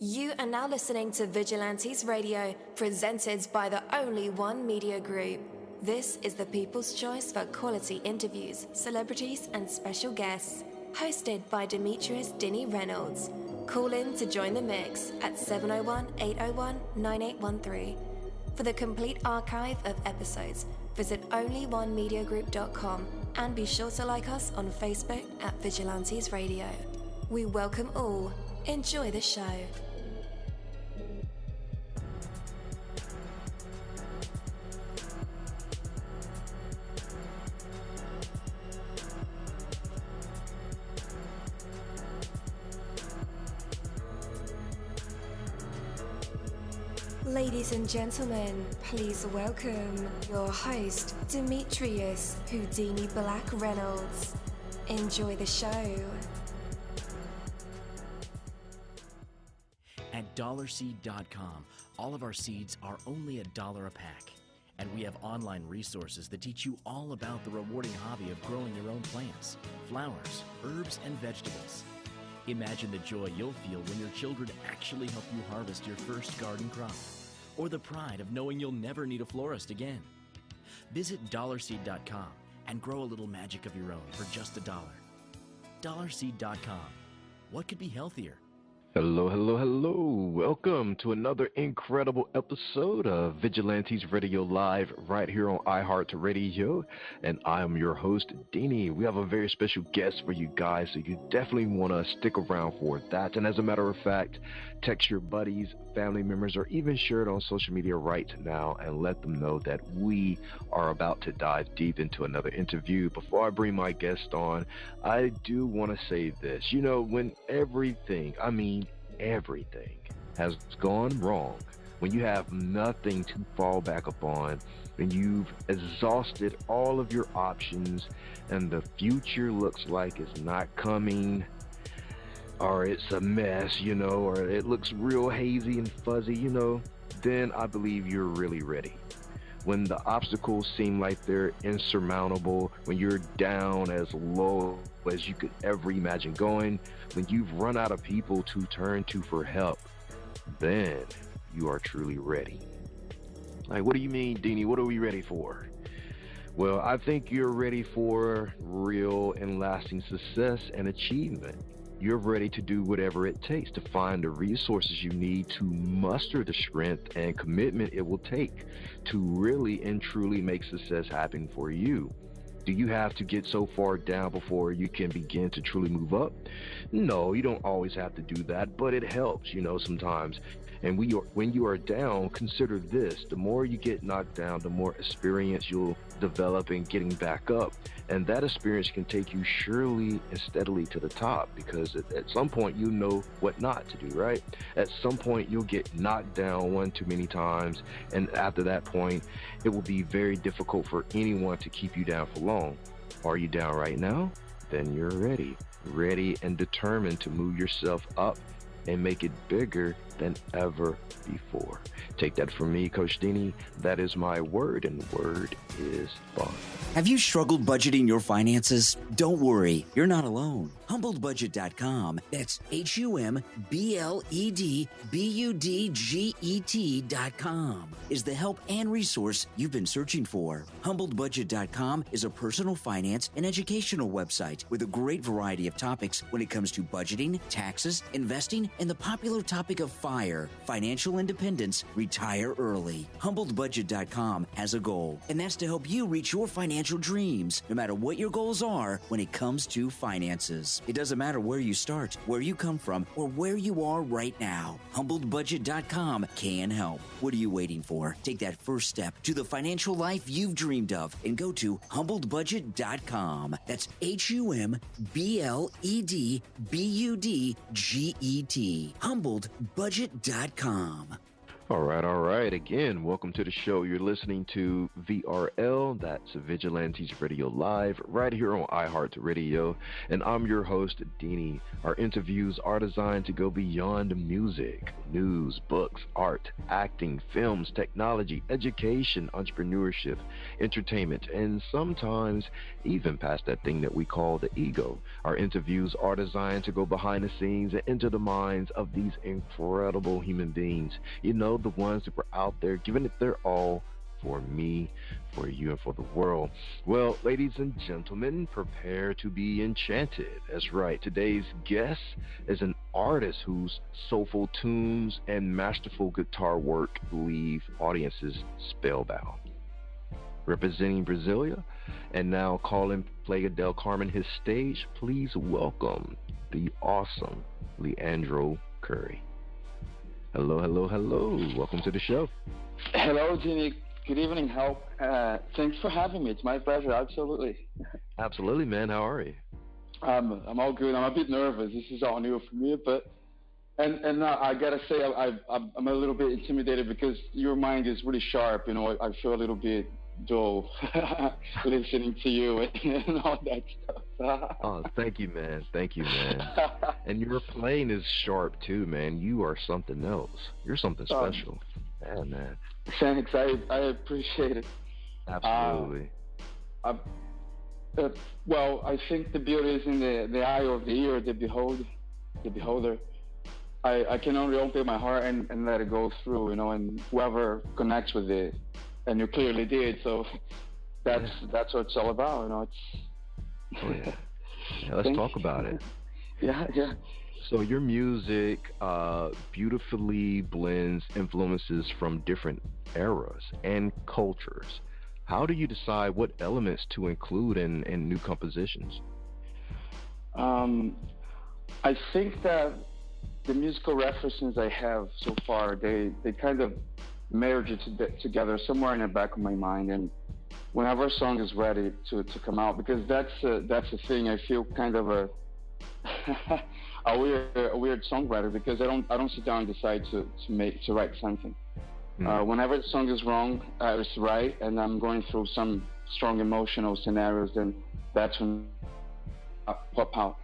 You are now listening to Vigilantes Radio, presented by the Only One Media Group. This is the people's choice for quality interviews, celebrities, and special guests. Hosted by Demetrius Dinny Reynolds. Call in to join the mix at 701-801-9813. For the complete archive of episodes, visit onlyonemediagroup.com and be sure to like us on Facebook at Vigilantes Radio. We welcome all. Enjoy the show. Ladies and gentlemen, please welcome your host, Demetrius whodini-blak Reynolds. Enjoy the show. At dollarseed.com, all of our seeds are only $1 a pack. And we have online resources that teach you all about the rewarding hobby of growing your own plants, flowers, herbs, and vegetables. Imagine the joy you'll feel when your children actually help you harvest your first garden crop, or the pride of knowing you'll never need a florist again. Visit dollarseed.com and grow a little magic of your own for just $1. Dollarseed.com. What could be healthier? Hello, hello, hello. Welcome to another incredible episode of Vigilantes Radio Live right here on iHeartRadio. And I am your host, Dini. We have a very special guest for you guys, so you definitely want to stick around for that. And as a matter of fact, text your buddies, family members, or even share it on social media right now and let them know that we are about to dive deep into another interview. Before I bring my guest on, I do want to say this. You know, when everything has gone wrong, when you have nothing to fall back upon, when you've exhausted all of your options and the future looks like it's not coming, or it's a mess, you know, or it looks real hazy and fuzzy, you know, then I believe you're really ready. When the obstacles seem like they're insurmountable, when you're down as low as you could ever imagine going, when you've run out of people to turn to for help, then you are truly ready. Like, what do you mean, Dini? What are we ready for? Well, I think you're ready for real and lasting success and achievement. You're ready to do whatever it takes to find the resources you need to muster the strength and commitment it will take to really and truly make success happen for you. Do you have to get so far down before you can begin to truly move up? No, you don't always have to do that, but it helps, you know, sometimes. And when you are down, consider this. The more you get knocked down, the more experience you'll develop in getting back up. And that experience can take you surely and steadily to the top, because at some point you know what not to do, right? At some point you'll get knocked down one too many times, and after that point, it will be very difficult for anyone to keep you down for long. Are you down right now? Then you're ready and determined to move yourself up and make it bigger than ever before. Take that from me, Coach Dini. That is my word, and the word is bond. Have you struggled budgeting your finances? Don't worry, you're not alone. HumbledBudget.com, that's HumbledBudget.com, is the help and resource you've been searching for. HumbledBudget.com is a personal finance and educational website with a great variety of topics when it comes to budgeting, taxes, investing, and the popular topic of FIRE, financial independence, retire early. HumbledBudget.com has a goal, and that's to help you reach your financial dreams, no matter what your goals are when it comes to finances. It doesn't matter where you start, where you come from, or where you are right now. HumbledBudget.com can help. What are you waiting for? Take that first step to the financial life you've dreamed of and go to HumbledBudget.com. That's HumbledBudget. HumbledBudget.com. All right. Again, welcome to the show. You're listening to VRL, that's Vigilantes Radio Live, right here on iHeartRadio, and I'm your host, Dini. Our interviews are designed to go beyond music, news, books, art, acting, films, technology, education, entrepreneurship, entertainment, and sometimes even past that thing that we call the ego. Our interviews are designed to go behind the scenes and into the minds of these incredible human beings. You know, the ones that were out there giving it their all for me, for you, and for the world. Well, ladies and gentlemen, prepare to be enchanted. That's right. Today's guest is an artist whose soulful tunes and masterful guitar work leave audiences spellbound. Representing Brasilia, and now calling Playa del Carmen his stage, please welcome the awesome Leandro Cury. Hello, hello, hello. Welcome to the show. Hello, Ginny. Good evening. Thanks for having me. It's my pleasure. Absolutely. Absolutely, man. How are you? I'm all good. I'm a bit nervous. This is all new for me, but I gotta say I'm a little bit intimidated because your mind is really sharp. You know, I feel a little bit dull listening to you and all that stuff. Oh, thank you, man. Thank you, man. And your playing is sharp too, man. You are something else. You're something special. Yeah, man. Thanks. I appreciate it. Absolutely. Well, I think the beauty is in the eye of the ear, the beholder. I can only open my heart and let it go through, you know, and whoever connects with it, and you clearly did, so that's what it's all about, you know. Oh, yeah. Let's talk about it. Yeah. So your music beautifully blends influences from different eras and cultures. How do you decide what elements to include in new compositions? I think that the musical references I have so far, they kind of merge it together somewhere in the back of my mind, and whenever a song is ready to come out, because that's the thing. I feel kind of a weird songwriter because I don't sit down and decide to write something. Whenever the song is wrong, it's right, and I'm going through some strong emotional scenarios, then that's when I pop out.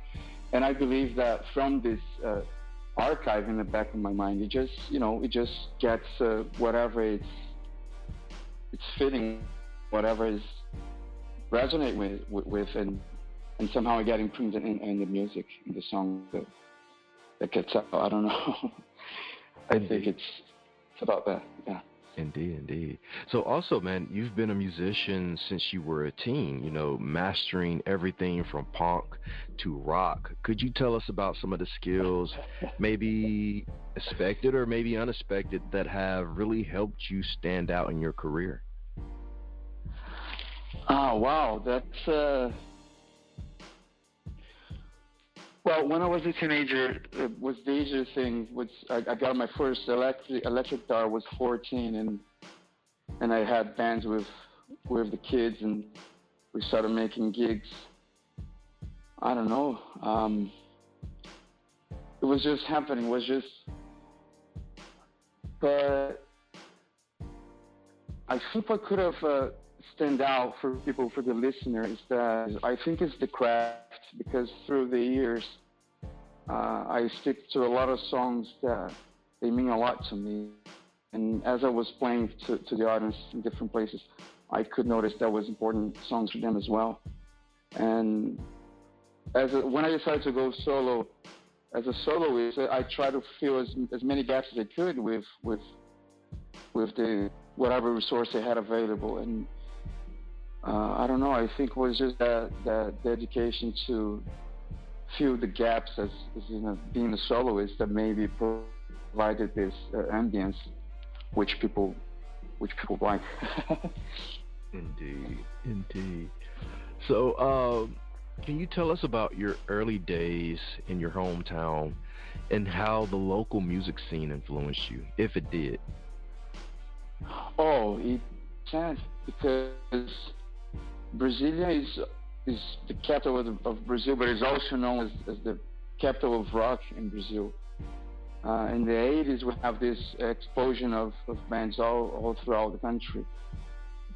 And I believe that from this archive in the back of my mind, it just gets whatever it's fitting, whatever is resonate with and somehow I get imprinted in the music, in the song that gets out. I don't know. I think it's about that. Yeah. Indeed. So also, man, you've been a musician since you were a teen, you know, mastering everything from punk to rock. Could you tell us about some of the skills, maybe expected or maybe unexpected, that have really helped you stand out in your career? Oh, wow. That's... Well, when I was a teenager, it was the easiest thing. I got my first electric guitar. I was 14, and I had bands with the kids, and we started making gigs. I don't know. It was just happening. But I think what could have stand out for people, for the listener, is that I think it's the craft, because through the years I stick to a lot of songs that they mean a lot to me, and as I was playing to the audience in different places, I could notice that was important songs for them as well. And when I decided to go solo, as a soloist, I try to fill as many gaps as I could with the whatever resource I had available. And I don't know, I think it was just that dedication to fill the gaps as being a soloist that maybe provided this ambience which people like. Indeed. So can you tell us about your early days in your hometown and how the local music scene influenced you, if it did? Oh, it can, because Brasilia is the capital of Brazil, but it's also known as the capital of rock in Brazil. In the 80s, we have this explosion of bands all throughout the country.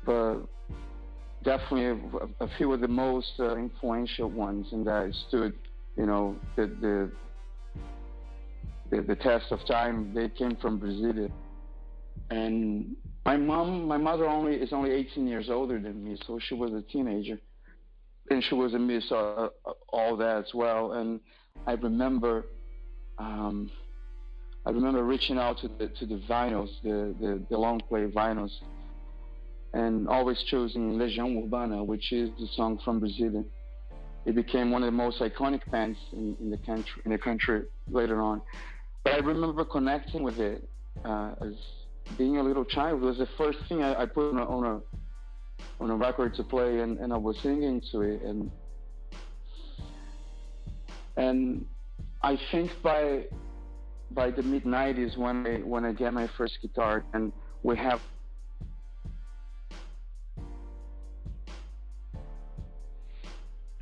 But definitely a few of the most influential ones, and that stood, the test of time. They came from Brazil. And my mother is only 18 years older than me, so she was a teenager, and she was amidst all that as well. And I remember reaching out to the vinyls, the long play vinyls, and always choosing Legião Urbana, which is the song from Brazil. It became one of the most iconic bands in the country later on. But I remember connecting with it as being a little child. It was the first thing I put on a record to play, and I was singing to it. And I think by the mid-90s, when I get my first guitar, and we have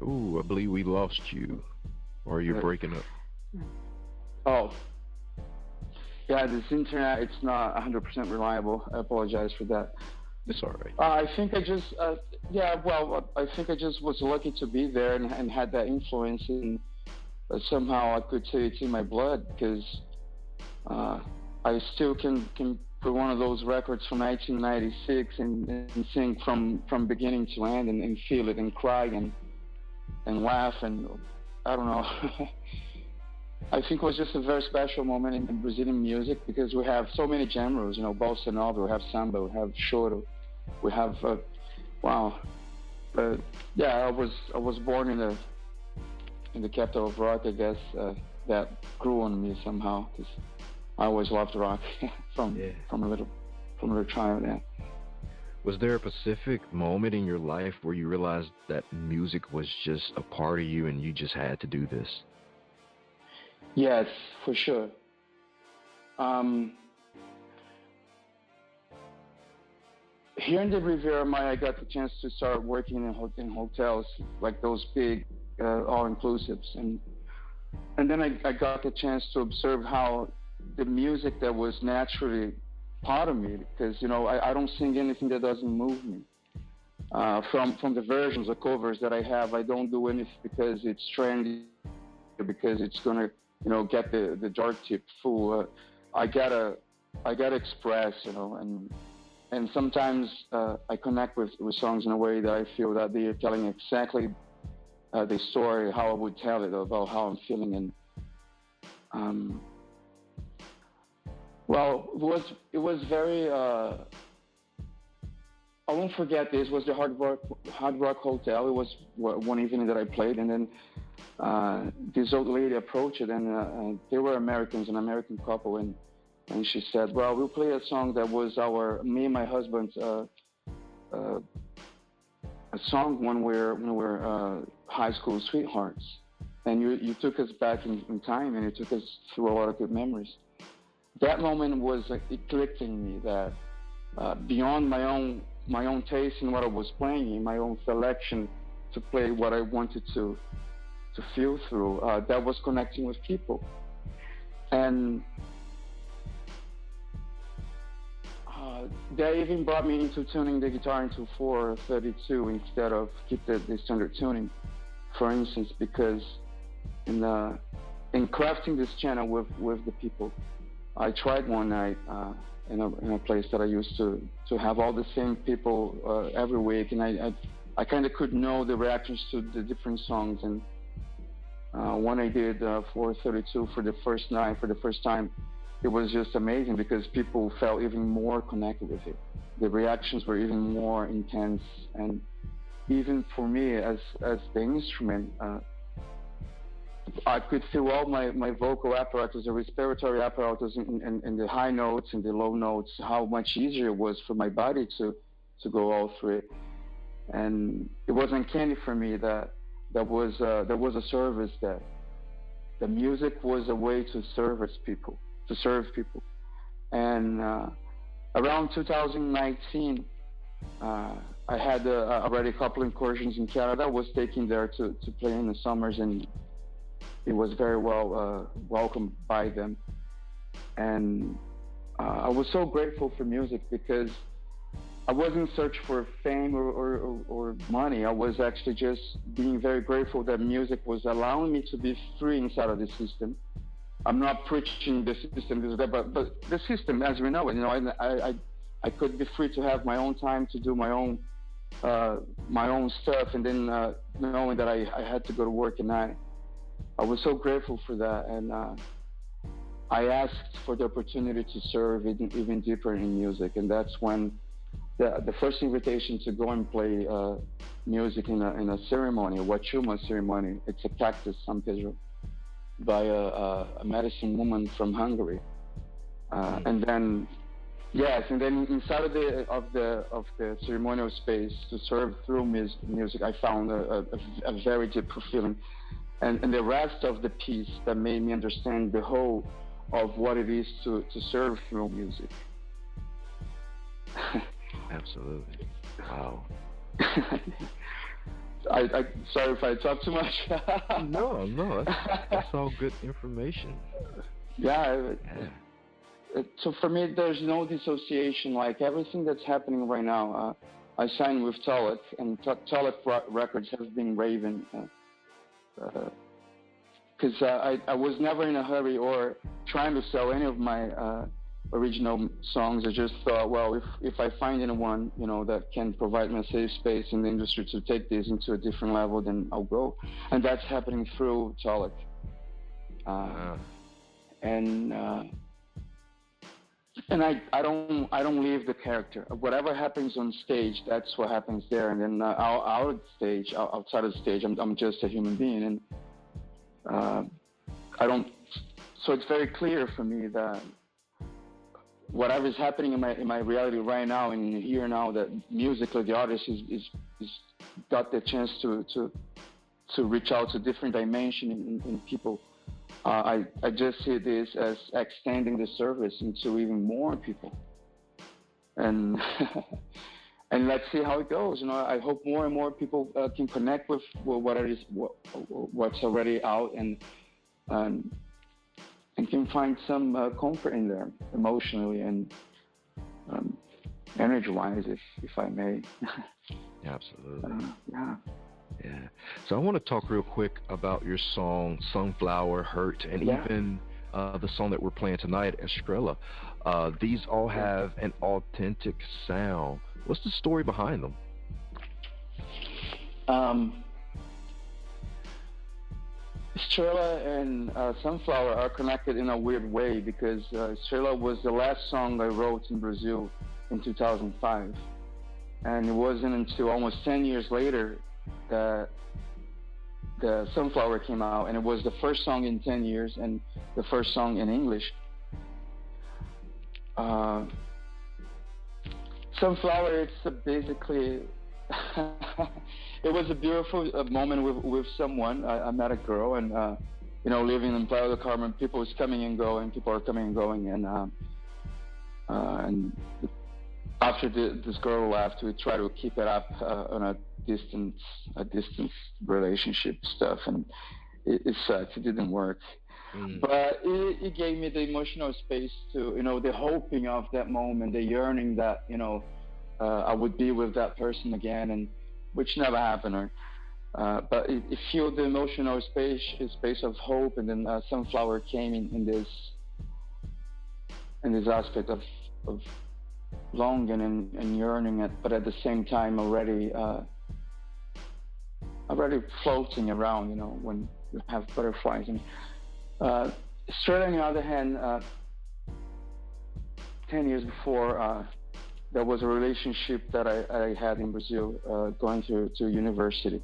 Ooh, I believe we lost you, or you're breaking up. Oh, yeah, this internet, it's not 100% reliable. I apologize for that. It's all right. I think I just, I think I just was lucky to be there and had that influence, and somehow I could say it's in my blood, because I still can put one of those records from 1996 and sing from beginning to end and feel it and cry and laugh, and I don't know. I think it was just a very special moment in Brazilian music, because we have so many genres, bossa nova, we have samba, we have choro, we have, wow. But yeah, I was born in the capital of rock, I guess. That grew on me somehow, because I always loved rock from a little child. Yeah. Was there a specific moment in your life where you realized that music was just a part of you and you just had to do this? Yes, for sure. Here in the Riviera Maya, I got the chance to start working in hotels, like those big all-inclusives, and then I got the chance to observe how the music that was naturally part of me, because I don't sing anything that doesn't move me. From the versions or covers that I have, I don't do anything because it's trendy, because it's gonna get the jar tip full. I gotta express, and sometimes I connect with songs in a way that I feel that they are telling exactly the story, how I would tell it, about how I'm feeling. And well, it was very. I won't forget this. Was the Hard Rock Hotel. It was one evening that I played, and then this old lady approached it, and they were Americans, an American couple, and she said, "Well, we'll play a song that was me and my husband's a song when we're high school sweethearts, and you took us back in time, and you took us through a lot of good memories." That moment was it clicked in me that beyond my own taste in what I was playing, in my own selection to play what I wanted to feel through, that was connecting with people. And that even brought me into tuning the guitar into 432 instead of keep the standard tuning, for instance, because in crafting this channel with the people, I tried one night in a place that I used to have all the same people every week, and I kind of could know the reactions to the different songs. And when I did 432 for the first time, it was just amazing, because people felt even more connected with it. The reactions were even more intense, and even for me as the instrument, I could feel all my vocal apparatus, the respiratory apparatus in the high notes and the low notes, how much easier it was for my body to go all through it. And it was uncanny for me that there was a service, that the music was a way to serve people. And around 2019, I had already a couple incursions in Canada. I was taken there to play in the summers, and it was very well welcomed by them. And I was so grateful for music because I wasn't searching for fame or money. I was actually just being very grateful that music was allowing me to be free inside of the system. I'm not preaching the system, but the system, as we know it, I could be free to have my own time to do my own stuff, and then knowing that I had to go to work at night. I was so grateful for that, and I asked for the opportunity to serve even deeper in music, and that's when the first invitation to go and play music in a ceremony, a wachuma ceremony. It's a cactus, San Pedro, by a medicine woman from Hungary, and then inside of the ceremonial space to serve through music, I found a very deep feeling, and the rest of the piece that made me understand the whole of what it is to serve through music. Absolutely. Wow. I sorry if I talk too much. No, that's all good information. Yeah. So for me, there's no dissociation. Like everything that's happening right now, I signed with Tolek, and Tolek Records has been raving. Because I was never in a hurry or trying to sell any of my original songs. I just thought, well, if I find anyone, that can provide me a safe space in the industry to take this into a different level, then I'll go. And that's happening through Tolek. And I don't leave the character. Whatever happens on stage, that's what happens there. And then outside of the stage, I'm just a human being, and I don't. So it's very clear for me that whatever is happening in my reality right now and here now, that musically the artist is got the chance to reach out to different dimension in people. I just see this as extending the service into even more people, and and let's see how it goes. I hope more and more people can connect with what's already out, and can find some comfort in there emotionally and energy-wise, if I may. Absolutely. Yeah. Yeah. So I want to talk real quick about your song Sunflower, Hurt, and even the song that we're playing tonight, Estrella. These all have an authentic sound. What's the story behind them? Estrella and Sunflower are connected in a weird way because Estrella was the last song I wrote in Brazil in 2005. And it wasn't until almost 10 years later that the Sunflower came out, and it was the first song in 10 years and the first song in English. Sunflower, it's basically it was a beautiful moment with someone. I met a girl, and living in Playa del Carmen, people are coming and going, and after this girl left, we tried to keep it up on a distance relationship stuff, and it sucked. It didn't work. But it gave me the emotional space to, the hoping of that moment, the yearning that, I would be with that person again, and which never happened. But it fueled the emotional space of hope, and then Sunflower came in this aspect of longing and yearning, but at the same time already floating around, when you have butterflies. And Estrella, on the other hand, 10 years before, there was a relationship that I had in Brazil, going to university.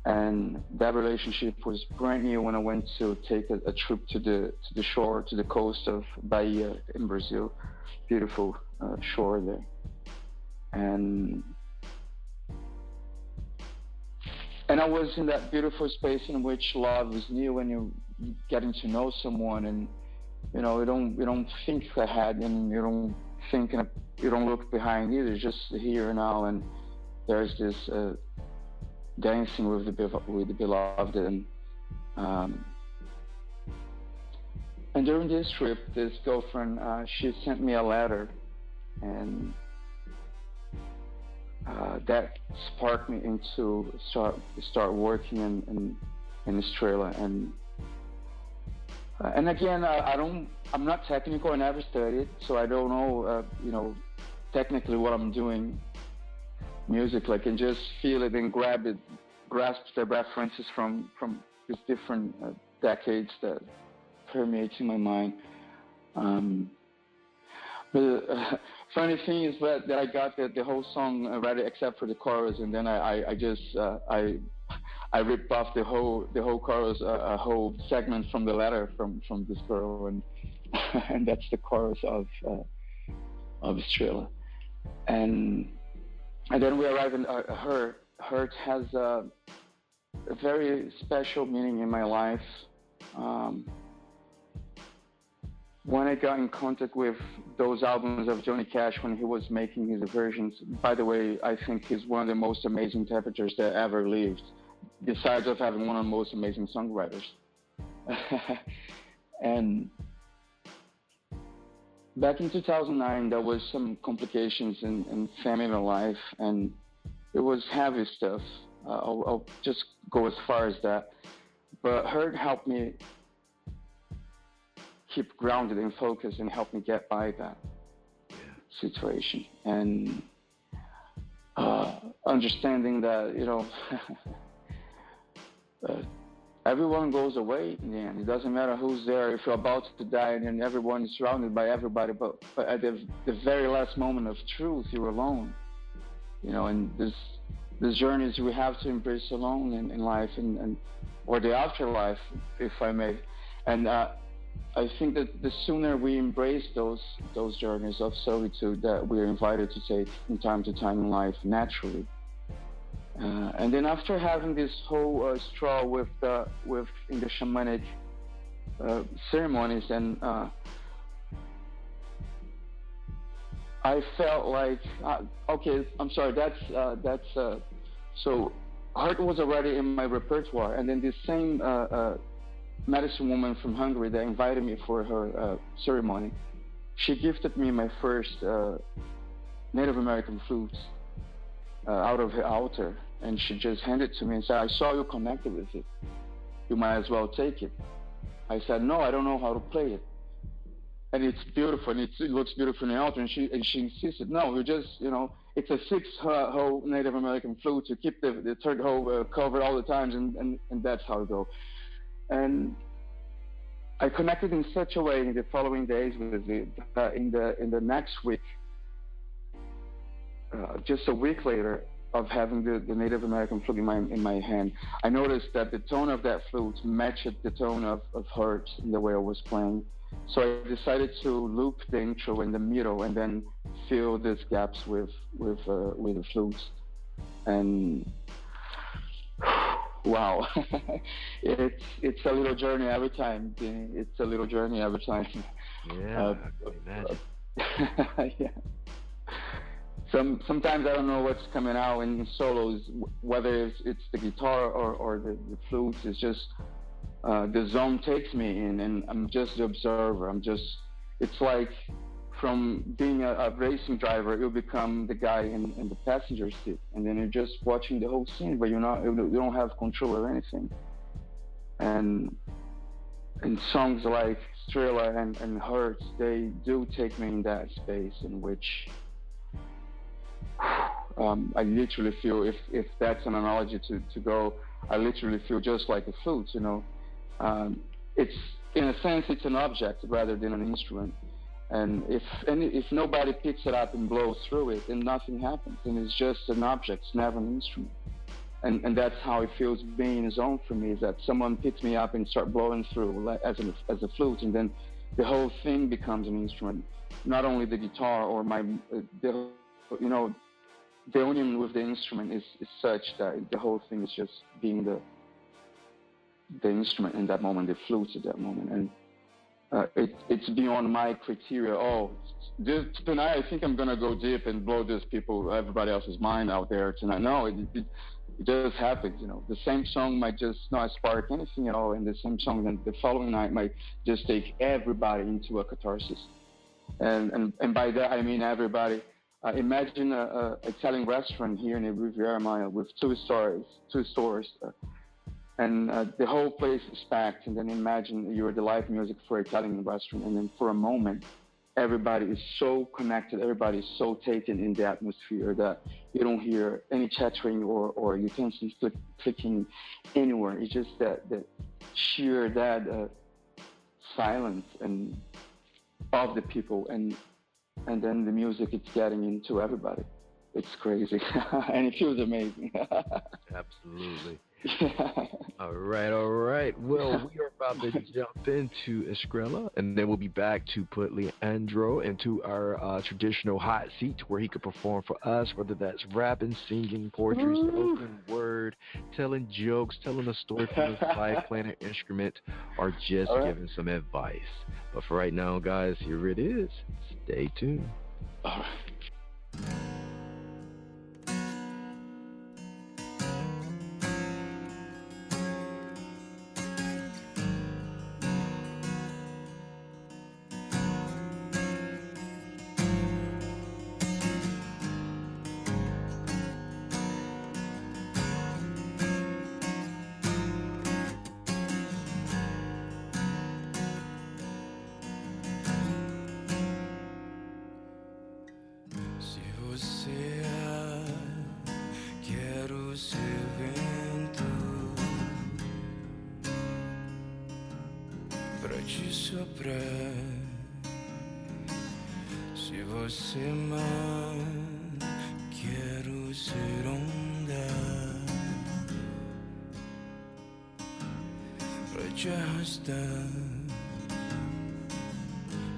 And that relationship was brand new when I went to take a trip to the shore, to the coast of Bahia in Brazil. Beautiful shore there. And I was in that beautiful space in which love is new, when you're getting to know someone, and you don't think ahead, and you don't think, and you don't look behind either, just here now. And there's this dancing with the beloved, and And during this trip, this girlfriend, she sent me a letter, and that sparked me into start working in Australia. And again, I'm not technical. I never studied, so I don't know, technically what I'm doing musically. I can just feel it and grasp the references from these different decades that permeates in my mind. But funny thing is that I got the whole song ready except for the chorus, and then I ripped off the whole chorus, a whole segment from the letter from this girl, and and that's the chorus of Australia. And then we arrive in Hurt. Hurt has a very special meaning in my life. When I got in contact with those albums of Johnny Cash when he was making his versions, by the way, I think he's one of the most amazing interpreters that ever lived, besides of having one of the most amazing songwriters. And back in 2009, there was some complications in family life, and it was heavy stuff. I'll just go as far as that. But Hurt helped me keep grounded and focused and help me get by that situation. And understanding that, everyone goes away in the end. It doesn't matter who's there. If you're about to die and then everyone is surrounded by everybody, but at the very last moment of truth, you're alone. And this journeys we have to embrace alone in life and or the afterlife, if I may. And I think that the sooner we embrace those journeys of solitude that we're invited to take from time to time in life naturally. And then after having this whole straw with in the shamanic ceremonies, and I felt like okay, I'm sorry. That's so Heart was already in my repertoire, and then this same medicine woman from Hungary that invited me for her ceremony, she gifted me my first Native American flute out of her altar, and she just handed it to me and said, "I saw you connected with it. You might as well take it." I said, "No, I don't know how to play it." And it's beautiful, and it looks beautiful in the altar. And she insisted, "No, you just, it's a 6-hole Native American flute. You keep the third hole covered all the times, and that's how it goes." And I connected in such a way in the following days with it that in the next week, just a week later of having the Native American flute in my hand, I noticed that the tone of that flute matched the tone of Hurt in the way I was playing. So I decided to loop the intro in the middle and then fill these gaps with the flutes. And wow, it's a little journey every time. It's a little journey every time. Yeah, I can imagine. Yeah. Sometimes I don't know what's coming out in solos, whether it's the guitar or the flutes. It's just the zone takes me in, and I'm just the observer. It's like from being a racing driver, you become the guy in the passenger seat, and then you're just watching the whole scene, but you don't have control of anything. And songs like Thriller and Hurt, they do take me in that space in which I literally feel, if that's an analogy to go, I literally feel just like a flute, It's, in a sense, it's an object rather than an instrument. And if nobody picks it up and blows through it, then nothing happens. And it's just an object, it's never an instrument. And that's how it feels being in zone for me, is that someone picks me up and start blowing through as a flute, and then the whole thing becomes an instrument. Not only the guitar or the union with the instrument is such that the whole thing is just being the instrument in that moment, the flute at that moment. And it's beyond my criteria. Tonight I think I'm gonna go deep and blow everybody else's mind out there tonight. No, it just happens, The same song might just not spark anything at all, and the same song then the following night might just take everybody into a catharsis. And by that I mean everybody. Imagine a Italian restaurant here in the Riviera Maya with two stores, and the whole place is packed. And then imagine you're the live music for an Italian restaurant, and then for a moment, everybody is so connected, everybody is so taken in the atmosphere that you don't hear any chattering or utensils clicking anywhere. It's just that sheer silence and of the people, and then the music it's getting into everybody. It's crazy, and it feels amazing. Absolutely. Yeah. All right. Well, we are about to jump into Eskrella, and then we'll be back to put Leandro into our traditional hot seat where he could perform for us, whether that's rapping, singing, poetry, spoken word, telling jokes, telling a story from his life, playing an instrument, or just giving some advice. But for right now, guys, here it is. Stay tuned. All right. Se você amar, quero ser onda pra te arrastar.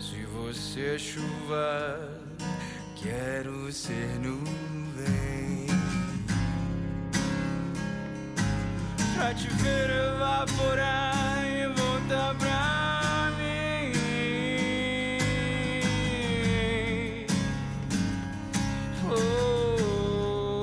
Se você é chuva, quero ser nuvem pra te ver evaporar e voltar pra mim. Oh,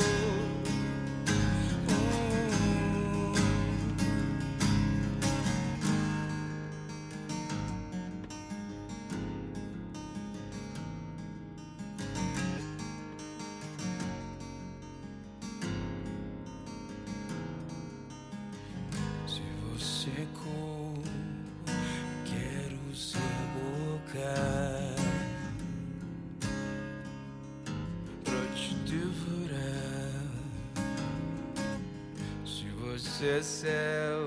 se você é cor, quero ser boca pra te devorar. Se você é céu,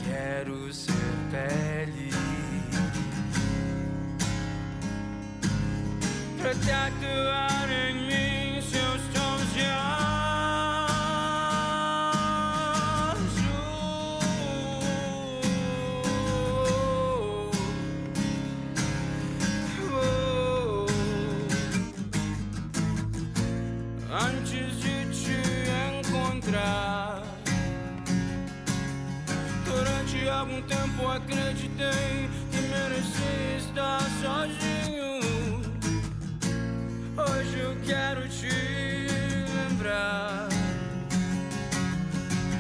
quero ser pele pra tatuar em mim seus tons de antes de te encontrar. Durante algum tempo acreditei que merecia estar sozinho. Hoje eu quero te lembrar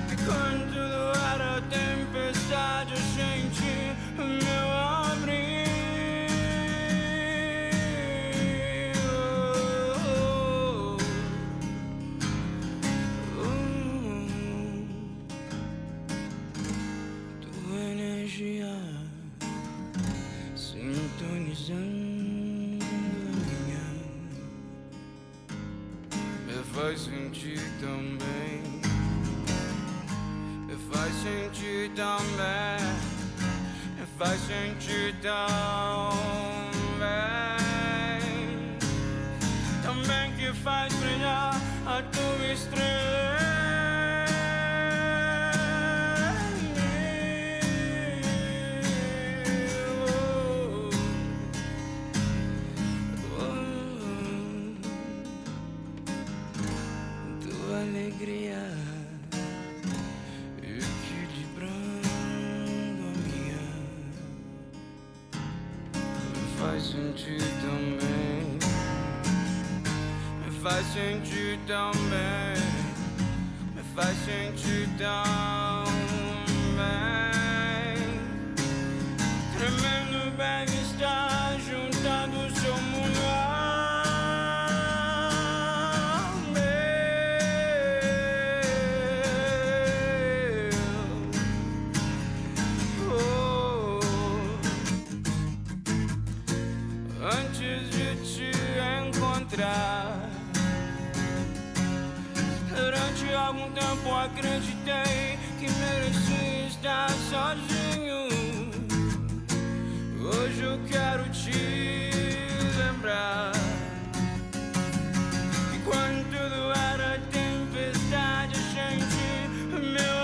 que quando tudo era tempestade eu senti o meu abrigo. Sintonizando a minha, me faz sentir tão bem, me faz sentir tão bem, me faz sentir tão bem que faz brilhar a tua estrela. Alegria equilibrando a minha, me faz sentir tão bem, me faz sentir tão bem, me faz sentir tão bem. Tremendo bem está juntando o seu mundo ao meu. Antes de te encontrar, durante algum tempo acreditei que merecia estar sozinho. Hoje eu quero te lembrar que quando tudo era tempestade, a gente meu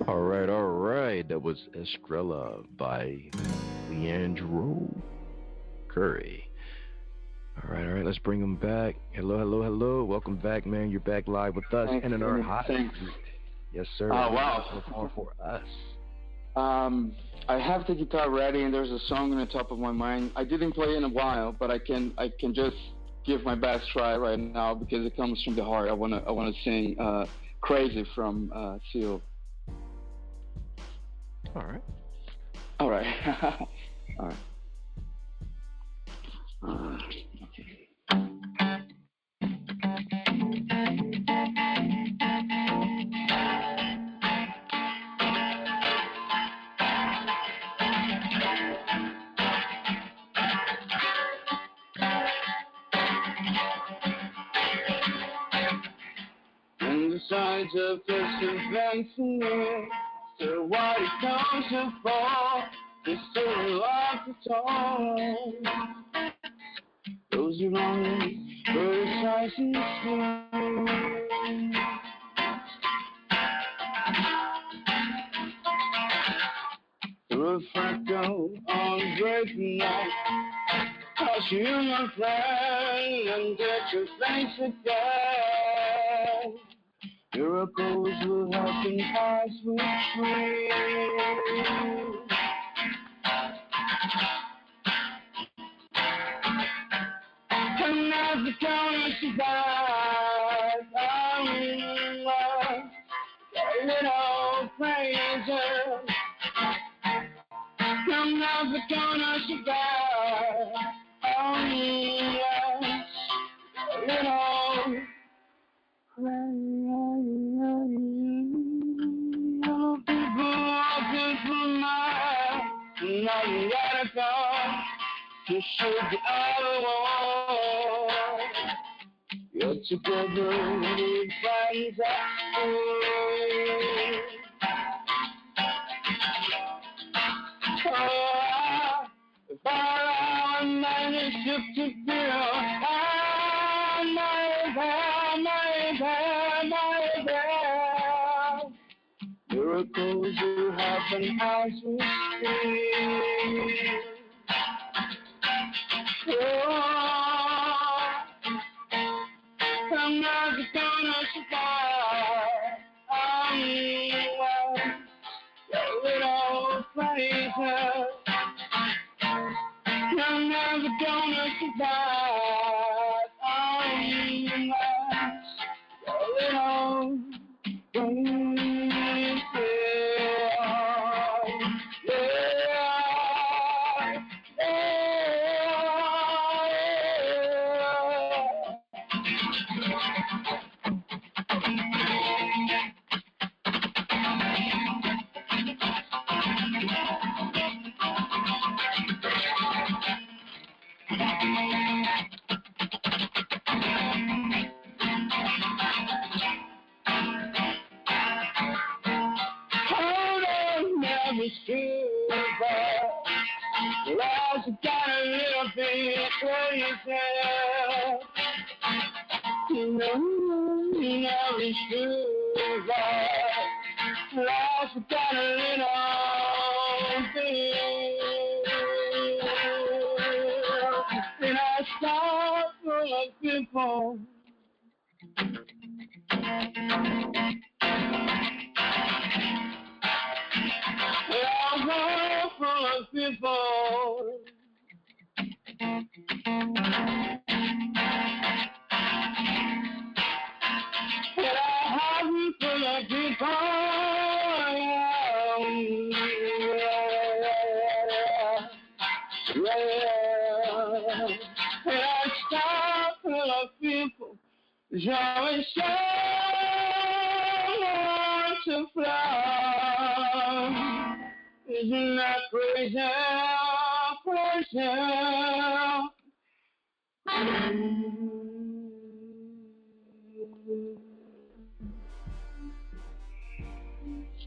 All right. That was Estrella by Leandro Cury. All right. Let's bring him back. Hello. Welcome back, man. You're back live with us and in our hot seat. Yes, sir. Oh, wow. Perform for us. I have the guitar ready, and there's a song on the top of my mind. I didn't play in a while, but I can just give my best try right now because it comes from the heart. I wanna sing "Crazy" from Seal. All right. All right. All right. Okay. And the sides of this invention, so what it comes to fall, is so lost at all. Those who long criticizing you. Through a fractal on a great night, toss you my friend and get your face again. Miracles will happen as we dream. And as the counters survive, I'm in love, a little crazy. And as the counters survive, I'm in love, a little crazy. Little people walking from miles, now you gotta go to shoot the other wall. You're together with friends at school. If I managed to feel, I miracles will happen as we speak. I'm not gonna survive. I'm well, reason I'm never gonna survive on my little Life's got a little bit crazy. You know it's true, but life's got a little bit. And I stop full of people. I'm full of people. J'aurais to fly. Isn't that crazy?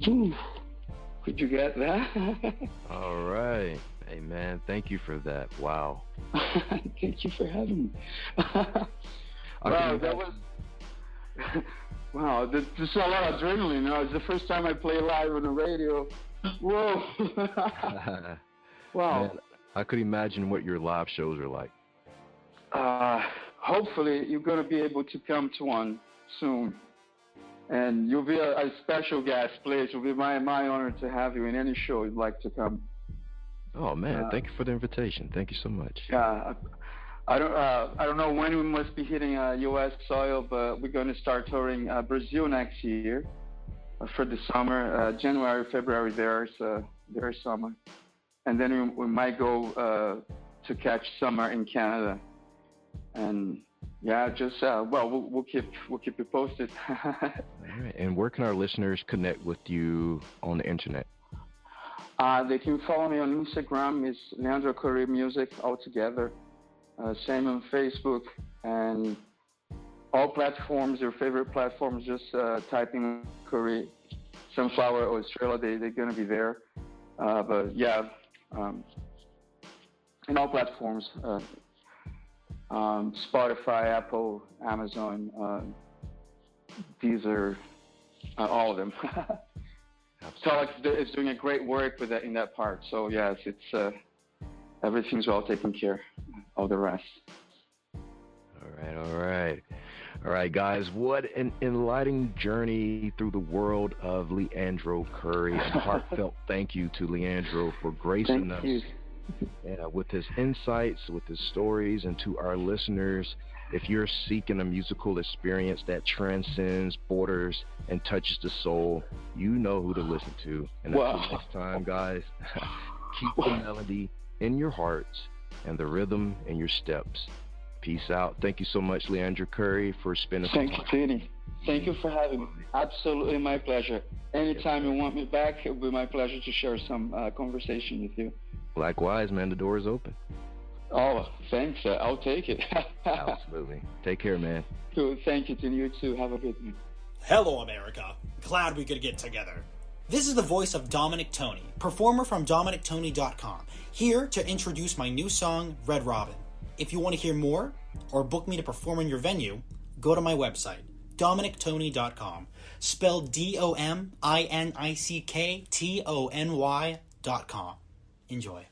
Ooh, could you get that? All right. Hey, man, thank you for that. Wow. Thank you for having me. Wow, that was... Wow, this is a lot of adrenaline. It's the first time I play live on the radio. Whoa. Wow. Man, I could imagine what your live shows are like. Hopefully, you're going to be able to come to one soon. And you'll be a special guest, please. It'll be my honor to have you in any show you'd like to come. Oh, man, thank you for the invitation. Thank you so much. Yeah, I don't know when we must be hitting U.S. soil, but we're going to start touring Brazil next year for the summer, January, February. There's summer, and then we might go to catch summer in Canada. And yeah, just we'll keep you posted. All right. And where can our listeners connect with you on the internet? They can follow me on Instagram. It's Leandro Cury Music altogether. Same on Facebook and all platforms, your favorite platforms, just type in Cury, Sunflower, or Australia, they're going to be there. But yeah, in all platforms, Spotify, Apple, Amazon, Deezer, all of them. Telex is doing a great work with that in that part. So yes, it's everything's well taken care. All the rest. All right, guys. What an enlightening journey through the world of Leandro Cury. A heartfelt thank you to Leandro for gracing us with his insights, with his stories, and to our listeners. If you're seeking a musical experience that transcends borders and touches the soul, you know who to listen to. And until next time, guys, keep the melody in your hearts and the rhythm in your steps. Peace out. Thank you so much, Leandro Cury, for spending some time. Thank you, Tini. Thank you for having me. Absolutely my pleasure. Anytime you want me back, it will be my pleasure to share some conversation with you. Likewise, man. The door is open. Oh, thanks. I'll take it. Absolutely. Take care, man. Cool. Thank you, Tini. You too. Have a good one. Hello, America. Glad we could get together. This is the voice of Dominic Tony, performer from DominicTony.com, here to introduce my new song, Red Robin. If you want to hear more, or book me to perform in your venue, go to my website, DominicTony.com, spelled DominicTony.com. Enjoy.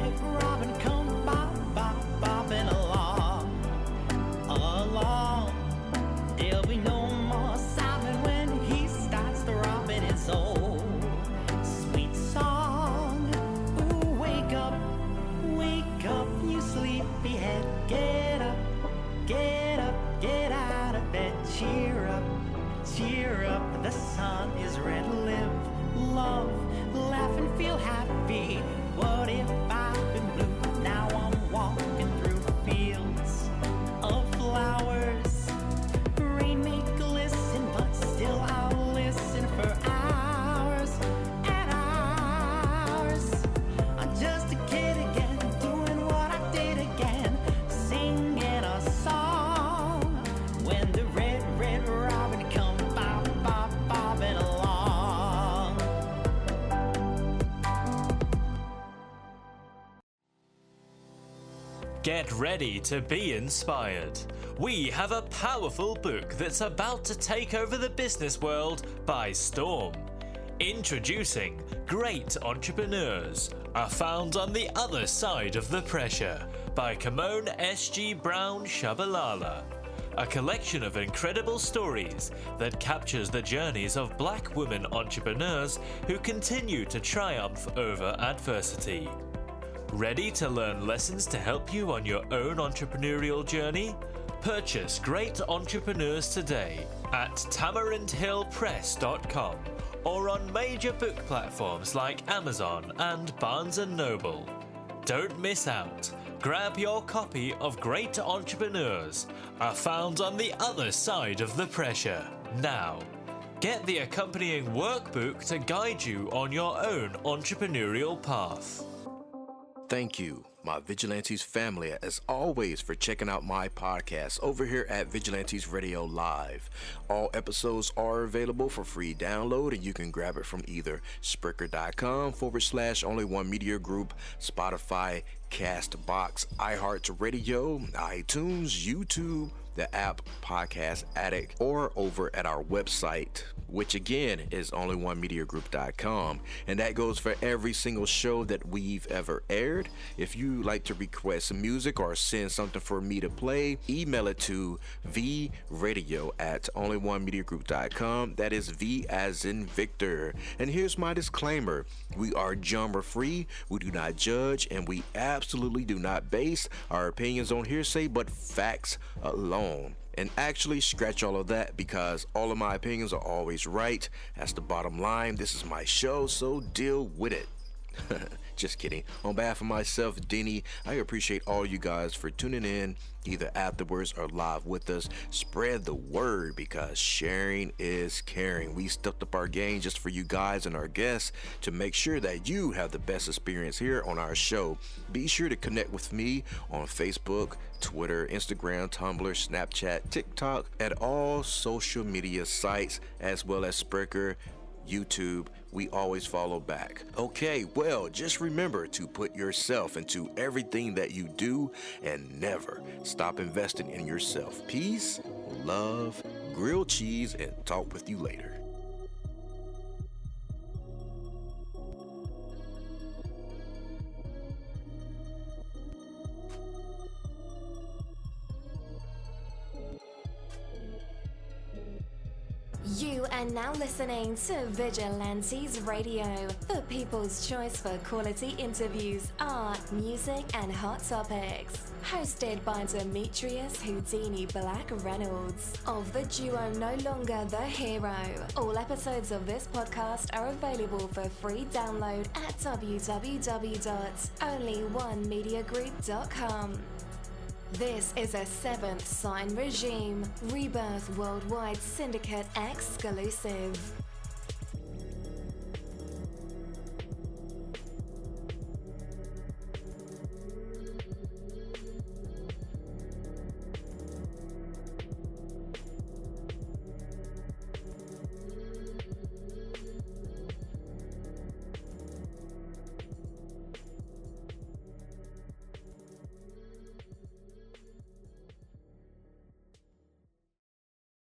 red robin come bopping along. There'll be no more Simon when he starts to robin his old sweet song. Ooh, wake up, you sleepyhead. Get up, get out of bed. Cheer up, the sun is red. Live, love, laugh and feel happy. What if I've been blue? Now I'm walking through fields of flowers. Rain may glisten, but still I'll listen for hours and hours. I'm just a kid again, doing what I did again, singing a song. When the red robin come bobbing along. Get ready to be inspired. We have a powerful book that's about to take over the business world by storm. Introducing Great Entrepreneurs Are Found on the Other Side of the Pressure by Kimon S.G. Brown Shabalala. A collection of incredible stories that captures the journeys of Black women entrepreneurs who continue to triumph over adversity. Ready to learn lessons to help you on your own entrepreneurial journey? Purchase Great Entrepreneurs today at tamarindhillpress.com or on major book platforms like Amazon and Barnes & Noble. Don't miss out. Grab your copy of Great Entrepreneurs Are Found on the Other Side of the Pressure now. Get the accompanying workbook to guide you on your own entrepreneurial path. Thank you, my Vigilantes family, as always, for checking out my podcast over here at Vigilantes Radio Live. All episodes are available for free download, and you can grab it from either Spreaker.com/Only One Media Group, Spotify, Castbox, iHeartRadio, iTunes, YouTube, the app Podcast Addict, or over at our website, which again is onlyonemediagroup.com, and that goes for every single show that we've ever aired. If you like to request some music or send something for me to play, email it to vradio@onlyonemediagroup.com. That is V as in Victor. And here's my disclaimer: we are genre free, we do not judge, and we absolutely do not base our opinions on hearsay but facts alone. And actually, scratch all of that, because all of my opinions are always right. That's the bottom line. This is my show, so deal with it. Just kidding. On behalf of myself, Denny, I appreciate all you guys for tuning in, either afterwards or live with us. Spread the word, because sharing is caring. We stepped up our game just for you guys and our guests to make sure that you have the best experience here on our show. Be sure to connect with me on Facebook, Twitter, Instagram, Tumblr, Snapchat, TikTok, at all social media sites, as well as Spreaker, YouTube. We always follow back. Okay, well, just remember to put yourself into everything that you do and never stop investing in yourself. Peace, love, grilled cheese, and talk with you later. You are now listening to Vigilantes Radio, the people's choice for quality interviews, art, music, and hot topics. Hosted by Demetrius Whodini-Blak Reynolds of the duo No Longer the Hero. All episodes of this podcast are available for free download at www.onlyonemediagroup.com. This is a Seventh Sign Regime Rebirth Worldwide Syndicate exclusive.